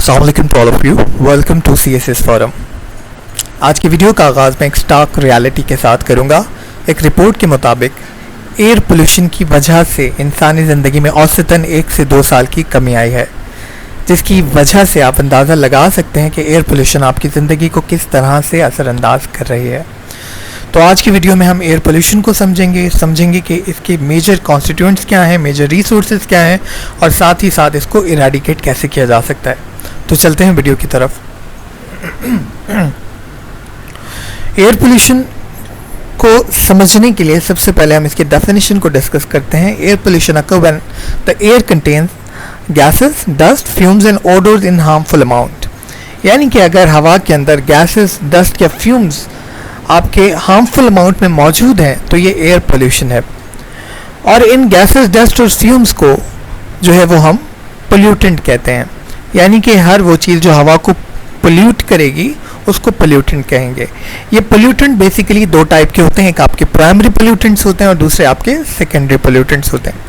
अस्सलाम वालेकुम to all of you, welcome to CSS forum. आज की वीडियो का आगाज़ मैं एक स्टार्क रियलिटी के साथ करूंगा। एक रिपोर्ट के मुताबिक एयर पोल्यूशन की वजह से इंसानी ज़िंदगी में औसतन 1 से 2 साल की कमी आई है, जिसकी वजह से आप अंदाज़ा लगा सकते हैं कि एयर पोल्यूशन आपकी ज़िंदगी को किस तरह से असरअंदाज कर रही है। तो आज की वीडियो में हम एयर पोल्यूशन को समझेंगे कि इसके मेजर कॉन्स्टिट्यूएंट्स क्या हैं, मेजर रिसोर्सेज क्या हैं और साथ ही साथ इसको इरेडिकेट कैसे किया जा सकता है। तो चलते हैं वीडियो की तरफ। एयर पोल्यूशन को समझने के लिए सबसे पहले हम इसके डेफिनेशन को डिस्कस करते हैं। Air pollution occur when the air contains gases, dust, fumes and ओडोर्स in harmful amount. यानी कि अगर हवा के अंदर गैसेस, डस्ट या फ्यूम्स आपके हार्मफुल अमाउंट में मौजूद हैं तो ये एयर पोल्यूशन है। और इन गैसेस, डस्ट और फ्यूम्स को जो है वो हम पोल्यूटेंट कहते हैं। यानी कि हर वो चीज़ जो हवा को पोल्यूट करेगी उसको पोल्यूटेंट कहेंगे। ये पोल्यूटेंट बेसिकली 2 टाइप के होते हैं, एक आपके प्राइमरी पोल्यूटेंट्स होते हैं और दूसरे आपके सेकेंडरी पोल्यूटेंट्स होते हैं।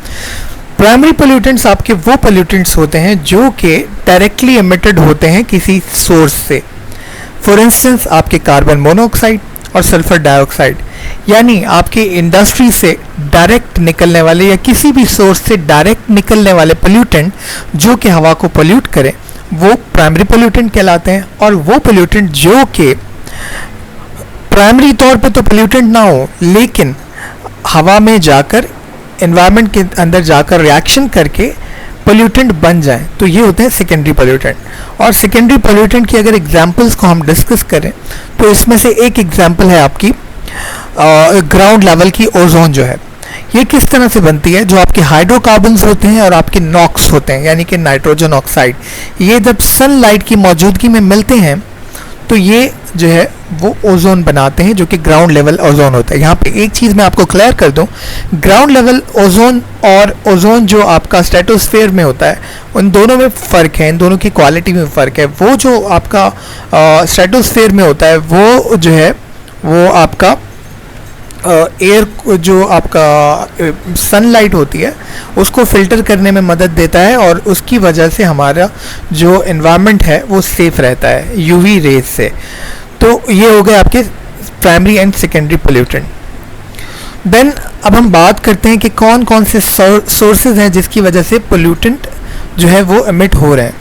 प्राइमरी पोल्यूटेंट्स आपके वो पोल्यूटेंट्स होते हैं जो कि डायरेक्टली एमिटेड होते हैं किसी सोर्स से। फॉर इंस्टेंस आपके कार्बन मोनोऑक्साइड और सल्फर डाइऑक्साइड, यानी आपकी इंडस्ट्री से डायरेक्ट निकलने वाले या किसी भी सोर्स से डायरेक्ट निकलने वाले पोल्यूटेंट जो कि हवा को पोल्यूट करें वो प्राइमरी पोल्यूटेंट कहलाते हैं। और वो पोल्यूटेंट जो कि प्राइमरी तौर पे तो पोल्यूटेंट ना हो लेकिन हवा में जाकर एनवायरनमेंट के अंदर जाकर रिएक्शन करके पोल्यूटेंट बन जाए तो ये होते हैं सेकेंडरी पोल्यूटेंट। और सेकेंडरी पोल्यूटेंट की अगर एग्जांपल्स को हम डिस्कस करें तो इसमें से एक एग्जांपल है आपकी ग्राउंड लेवल की ओजोन जो है। ये किस तरह से बनती है? जो आपके हाइड्रोकार्बन्स होते हैं और आपके नॉक्स होते हैं यानी कि नाइट्रोजन ऑक्साइड, ये जब सनलाइट की मौजूदगी में मिलते हैं तो ये जो है वो ओजोन बनाते हैं जो कि ग्राउंड लेवल ओजोन होता है। यहाँ पे एक चीज़ मैं आपको क्लियर कर दूँ, ग्राउंड लेवल ओजोन और ओजोन जो आपका स्ट्रेटोस्फेयर में होता है उन दोनों में फ़र्क है, इन दोनों की क्वालिटी में फ़र्क है। वो जो आपका स्ट्रेटोस्फेयर में होता है वो जो है वो आपका एयर जो आपका सनलाइट होती है उसको फ़िल्टर करने में मदद देता है और उसकी वजह से हमारा जो एनवायरनमेंट है वो सेफ़ रहता है यूवी रेज से। तो ये हो गए आपके primary and secondary pollutant. Then अब हम बात करते हैं कि कौन कौन से सोर्सेज हैं जिसकी वजह से पोल्यूटेंट जो है वो एमिट हो रहे हैं।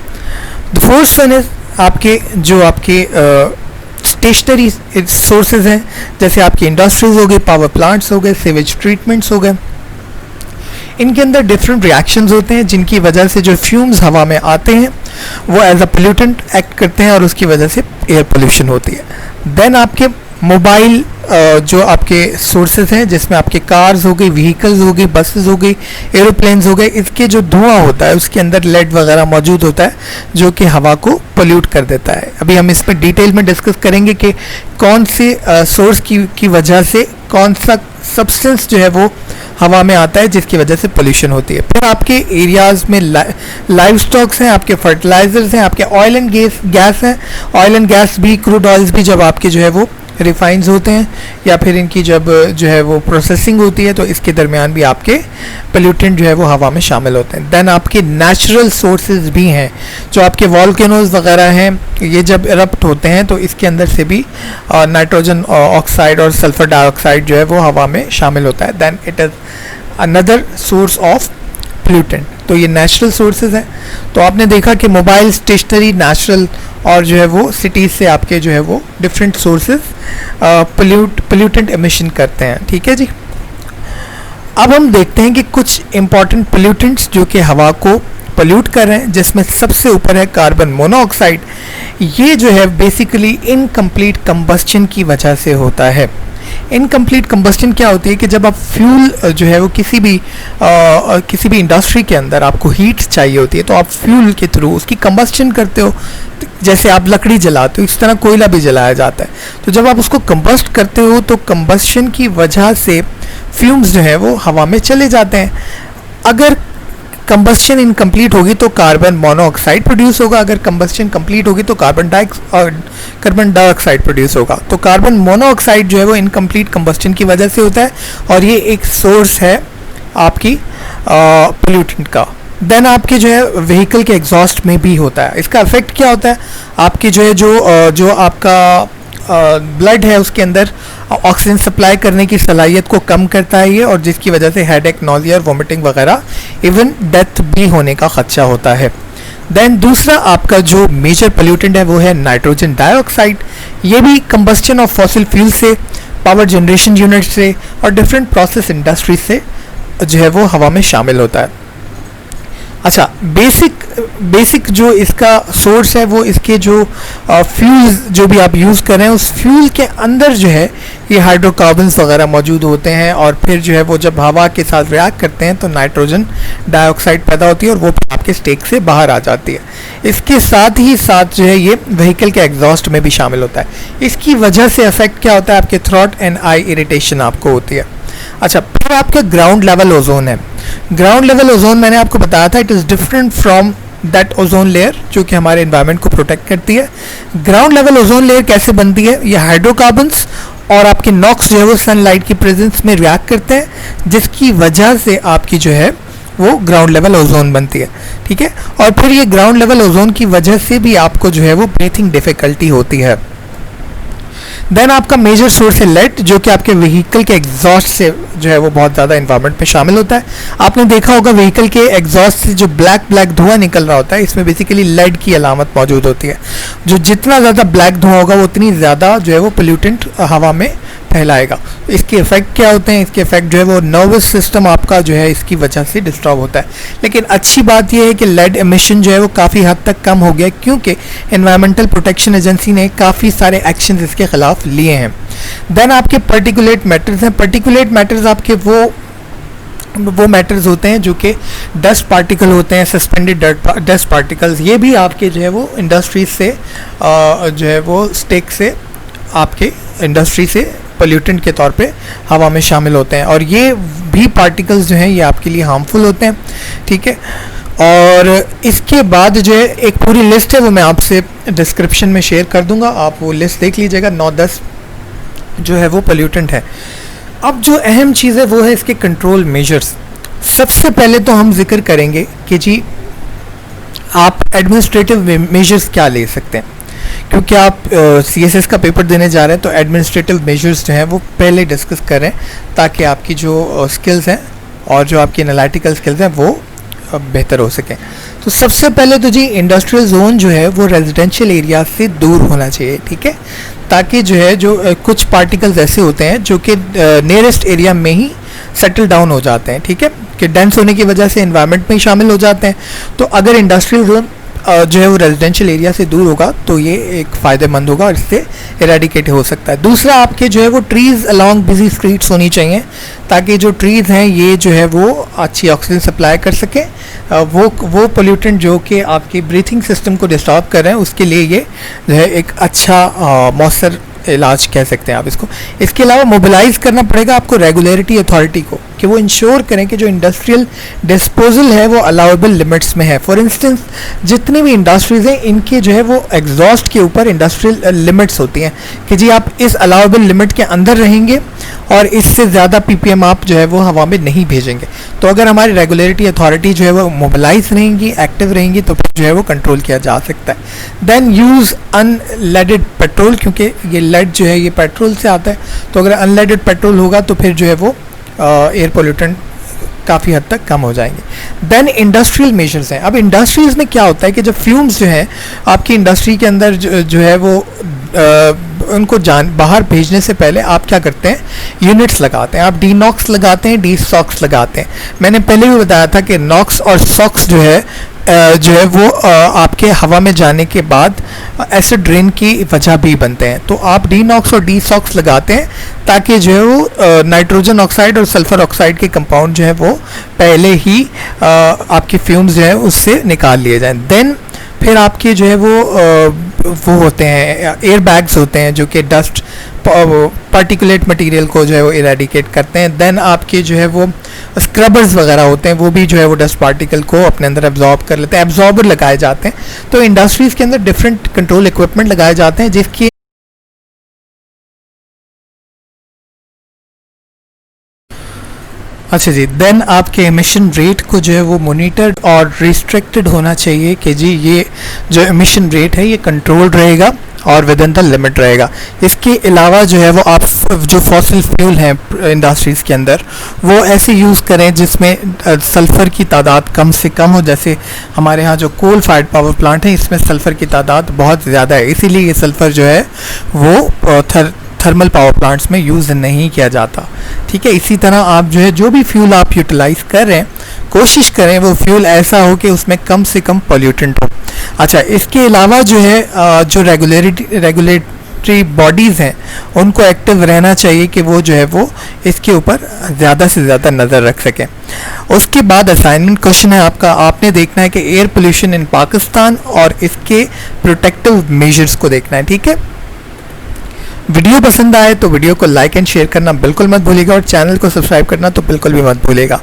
द फर्स्ट वन इज आपके जो आपके स्टेशनरी सोर्सेज हैं, जैसे आपकी इंडस्ट्रीज हो गई, पावर प्लांट्स हो गए, सीवेज ट्रीटमेंट्स हो गए। इनके अंदर डिफरेंट रिएक्शंस होते हैं जिनकी वजह से जो फ्यूम्स हवा में आते हैं वो एज अ पोल्यूटेंट एक्ट करते हैं और उसकी वजह से एयर पोल्यूशन होती है। देन आपके मोबाइल जो आपके सोर्सेज हैं जिसमें आपके कार्स हो गई, व्हीकल्स हो गई, बसेस हो गई, एरोप्लेन्स हो गए, इसके जो धुआं होता है उसके अंदर लेड वगैरह मौजूद होता है जो कि हवा को पोल्यूट कर देता है। अभी हम इसमें डिटेल में डिस्कस करेंगे कि कौन से सोर्स की वजह से कौन सा सब्सटेंस जो है वो हवा में आता है जिसकी वजह से पोल्यूशन होती है। फिर आपके एरियाज़ में लाइव स्टॉक्स हैं, आपके फर्टिलाइजर्स हैं, आपके ऑयल एंड गैस हैं। ऑयल एंड गैस भी, क्रूड ऑयल्स भी जब आपके जो है वो रिफाइंस होते हैं या फिर इनकी जब जो है वो प्रोसेसिंग होती है तो इसके दरमियान भी आपके पोल्यूटेंट जो है वो हवा में शामिल होते हैं। देन आपके नेचुरल सोर्सेज भी हैं, जो आपके वॉल्केनोज वगैरह हैं, ये जब इरप्ट होते हैं तो इसके अंदर से भी नाइट्रोजन ऑक्साइड और सल्फर डाइऑक्साइड जो है वो हवा में शामिल होता है। Then it is another source of pollutant. तो ये नेचुरल सोर्सेज हैं। तो आपने देखा कि मोबाइल, स्टेशनरी, नेचुरल और जो है वो सिटीज़ से आपके जो है वो डिफरेंट सोर्सेज पोल्यूटेंट एमिशन करते हैं। ठीक है जी। अब हम देखते हैं कि कुछ इम्पॉर्टेंट पोल्यूटेंट्स जो कि हवा को पोल्यूट कर रहे हैं, जिसमें सबसे ऊपर है कार्बन मोनोऑक्साइड। ये जो है बेसिकली इनकम्प्लीट कंबस्शन की वजह से होता है। इनकम्प्लीट कंबस्शन क्या होती है कि जब आप फ्यूल जो है वो किसी भी इंडस्ट्री के अंदर आपको हीट चाहिए होती है तो आप फ्यूल के थ्रू उसकी कंबस्शन करते हो। जैसे आप लकड़ी जलाते हो इस तरह कोयला भी जलाया जाता है। तो जब आप उसको कंबस्ट करते हो तो कंबस्शन की वजह से फ्यूम्स जो है वो हवा में चले जाते हैं। अगर कंबस्शन इनकम्प्लीट होगी तो कार्बन मोनोऑक्साइड प्रोड्यूस होगा, अगर कंबस्शन कंप्लीट होगी तो कार्बन डाइऑक्साइड प्रोड्यूस होगा। तो कार्बन मोनोऑक्साइड जो है वो इनकम्प्लीट कंबस्शन की वजह से होता है और ये एक सोर्स है आपकी पोल्यूटेंट का। देन आपके जो है व्हीकल के एग्जॉस्ट में भी होता है। इसका इफेक्ट क्या होता है, आपकी जो है जो आपका ब्लड है उसके अंदर ऑक्सीजन सप्लाई करने की सलाहियत को कम करता है ये, और जिसकी वजह से हेडेक, नॉजिया, वोमिटिंग वगैरह, इवन डेथ भी होने का खदशा होता है। देन दूसरा आपका जो मेजर पोल्यूटेंट है वो है नाइट्रोजन डाइऑक्साइड। ये भी कंबस्शन ऑफ फॉसिल फ्यूल से, पावर जनरेशन यूनिट से और डिफरेंट प्रोसेस इंडस्ट्री से जो है वो हवा में शामिल होता है। अच्छा, बेसिक जो इसका सोर्स है वो इसके जो फ्यूल्स जो भी आप यूज़ कर रहे हैं उस फ्यूल के अंदर जो है ये हाइड्रोकार्बन्स वगैरह मौजूद होते हैं, और फिर जो है वो जब हवा के साथ रिएक्ट करते हैं तो नाइट्रोजन डाइऑक्साइड पैदा होती है और वो आपके स्टेक से बाहर आ जाती है। इसके साथ ही साथ जो है ये व्हीकल के एग्जॉस्ट में भी शामिल होता है। इसकी वजह से इफेक्ट क्या होता है, आपके थ्रोट एंड आई इरिटेशन आपको होती है। अच्छा, फिर आपका ग्राउंड लेवल ओजोन है। ग्राउंड लेवल ओजोन मैंने आपको बताया था, it is different from that ozone layer जो कि हमारे एनवायरनमेंट को प्रोटेक्ट करती है। ग्राउंड लेवल ओजोन लेयर कैसे बनती है, ये हाइड्रोकार्बन्स और आपके नॉक्स जो है वो सनलाइट की प्रेजेंस में रिएक्ट करते हैं, जिसकी वजह से आपकी जो है वो ग्राउंड लेवल ओजोन बनती है। ठीक है, और फिर ये ग्राउंड लेवल ओजोन की वजह से भी आपको जो है वो ब्रीथिंग डिफिकल्टी होती है। देन आपका मेजर सोर्स है लेड, जो कि आपके व्हीकल के एग्जॉस्ट से जो है वो बहुत ज़्यादा इन्वायरमेंट में शामिल होता है। आपने देखा होगा व्हीकल के एग्जॉस्ट से जो ब्लैक धुआं निकल रहा होता है, इसमें बेसिकली लेड की अलामत मौजूद होती है। जो जितना ज़्यादा ब्लैक धुआं होगा वो उतनी ज़्यादा जो है वो पोल्यूटेंट हवा में फैलाएगा। इसके इफेक्ट क्या होते हैं, इसके इफेक्ट जो है वो नर्वस सिस्टम आपका जो है इसकी वजह से डिस्टर्ब होता है। लेकिन अच्छी बात यह है कि लेड एमिशन जो है वो काफ़ी हद तक कम हो गया, क्योंकि एनवायरमेंटल प्रोटेक्शन एजेंसी ने काफ़ी सारे एक्शन इसके खिलाफ लिए हैं। देन आपके पर्टिकुलेट मैटर्स हैं। पर्टिकुलेट मैटर्स आपके वो मैटर्स होते हैं जो कि डस्ट पार्टिकल होते हैं, सस्पेंडेड डस्ट पार्टिकल्स। ये भी आपके जो है वो इंडस्ट्री से जो है वो स्टेक से आपके इंडस्ट्री से पोल्यूटेंट के तौर पे हवा में शामिल होते हैं, और ये भी पार्टिकल्स जो हैं ये आपके लिए हार्मफुल होते हैं। ठीक है, और इसके बाद जो है एक पूरी लिस्ट है वो मैं आपसे डिस्क्रिप्शन में शेयर कर दूंगा, आप वो लिस्ट देख लीजिएगा। 9-10 जो है वो पोल्यूटेंट है। अब जो अहम चीज़ है वो है इसके कंट्रोल मेजर्स। सबसे पहले तो हम जिक्र करेंगे कि जी आप एडमिनिस्ट्रेटिव मेजर्स क्या ले सकते हैं, क्योंकि आप CSS का पेपर देने जा रहे हैं तो एडमिनिस्ट्रेटिव मेजर्स जो हैं वो पहले डिस्कस करें, ताकि आपकी जो स्किल्स हैं और जो आपकी एनालिटिकल स्किल्स हैं वो बेहतर हो सकें। तो सबसे पहले तो जी इंडस्ट्रियल जोन जो है वो रेजिडेंशियल एरिया से दूर होना चाहिए। ठीक है, ताकि जो है जो कुछ पार्टिकल्स ऐसे होते हैं जो कि नियरेस्ट एरिया में ही सेटल डाउन हो जाते हैं। ठीक है, कि डेंस होने की वजह से एनवायरनमेंट में ही शामिल हो जाते हैं। तो अगर इंडस्ट्रियल जोन जो है वो रेजिडेंशियल एरिया से दूर होगा तो ये एक फ़ायदेमंद होगा और इससे इरेडिकेट हो सकता है। दूसरा आपके जो है वो ट्रीज़ अलॉन्ग बिजी स्ट्रीट्स होनी चाहिए, ताकि जो ट्रीज़ हैं ये जो है वो अच्छी ऑक्सीजन सप्लाई कर सकें। वो पोल्यूटेंट जो कि आपकी ब्रीथिंग सिस्टम को डिस्टर्ब कर रहे हैं उसके लिए ये जो है एक अच्छा मौसर इलाज कह सकते हैं आप इसको। इसके अलावा मोबिलाइज करना पड़ेगा आपको रेगुलेटरी अथॉरिटी को, कि वो इंश्योर करें कि जो इंडस्ट्रियल डिस्पोजल है वो अलाउेबल लिमिट्स में है। फॉर इंस्टेंस जितनी भी इंडस्ट्रीज़ हैं इनके जो है वो एग्जॉस्ट के ऊपर इंडस्ट्रियल लिमिट्स होती हैं कि जी आप इस अलाउेबल लिमिट के अंदर रहेंगे और इससे ज़्यादा PPM आप जो है वो हवा में नहीं भेजेंगे। तो अगर हमारी रेगुलेटरी अथॉरिटी जो है वो मोबिलाइज रहेंगी, एक्टिव रहेंगी, तो फिर जो है वो कंट्रोल किया जा सकता है। देन यूज़ अनलेडेड पेट्रोल, क्योंकि ये लेड जो है ये पेट्रोल से आता है, तो अगर अनलेडेड पेट्रोल होगा तो फिर जो है वो एयर पोल्यूटेंट काफ़ी हद तक कम हो जाएंगे। देन इंडस्ट्रियल मेजर्स हैं। अब इंडस्ट्रीज़ में क्या होता है कि जब फ्यूम्स जो हैं आपकी इंडस्ट्री के अंदर जो है वो उनको बाहर भेजने से पहले आप क्या करते हैं, यूनिट्स लगाते हैं। आप DNOx लगाते हैं, DSOx लगाते हैं। मैंने पहले भी बताया था कि NOx और SOx जो है वो आपके हवा में जाने के बाद एसिड रेन की वजह भी बनते हैं। तो आप DNOx और DSOx लगाते हैं ताकि जो है वो नाइट्रोजन ऑक्साइड और सल्फर ऑक्साइड के कंपाउंड जो है वो पहले ही आपके फ्यूम्स जो है उससे निकाल लिए जाएं। देन फिर आपके जो है वो होते हैं एयर बैग्स होते हैं जो कि डस्ट पार्टिकुलेट मटेरियल को जो है वो इरेडिकेट करते हैं। देन आपके जो है वो स्क्रबर्स वगैरह होते हैं, वो भी जो है वो डस्ट पार्टिकल को अपने अंदर एब्जॉर्ब कर लेते हैं। एब्जॉर्बर लगाए जाते हैं। तो इंडस्ट्रीज़ के अंदर डिफरेंट कंट्रोल इक्विपमेंट लगाए जाते हैं जिसकी अच्छा जी, देन आपके एमिशन रेट को जो है वो मॉनिटर्ड और रिस्ट्रिक्टेड होना चाहिए कि जी ये जो एमिशन रेट है ये कंट्रोल्ड रहेगा और विद इन द लिमिट रहेगा। इसके अलावा जो है वो आप जो फॉसिल फ्यूल हैं इंडस्ट्रीज़ के अंदर वो ऐसे यूज़ करें जिसमें सल्फ़र की तादाद कम से कम हो। जैसे हमारे यहाँ जो कोल फायर्ड पावर प्लांट है इसमें सल्फ़र की तादाद बहुत ज़्यादा है, इसीलिए ये सल्फ़र जो है वो थर्मल पावर प्लांट्स में यूज़ नहीं किया जाता। ठीक है, इसी तरह आप जो है जो भी फ्यूल आप यूटिलाइज़ कर रहे हैं कोशिश करें वो फ्यूल ऐसा हो कि उसमें कम से कम पॉल्यूटेंट हो। अच्छा, इसके अलावा जो है जो रेगुलेटरी बॉडीज़ हैं उनको एक्टिव रहना चाहिए कि वो जो है वो इसके ऊपर ज़्यादा से ज़्यादा नज़र रख सकें। उसके बाद असाइनमेंट क्वेश्चन है आपका, आपने देखना है कि एयर पोल्यूशन इन पाकिस्तान और इसके प्रोटेक्टिव मेजर्स को देखना है। ठीक है, वीडियो पसंद आए तो वीडियो को लाइक एंड शेयर करना बिल्कुल मत भूलिएगा और चैनल को सब्सक्राइब करना तो बिल्कुल भी मत भूलिएगा।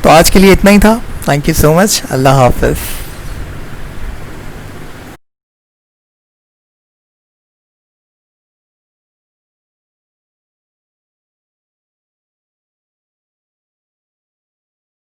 तो आज के लिए इतना ही था। Thank you so much. अल्लाह हाफ़िज़।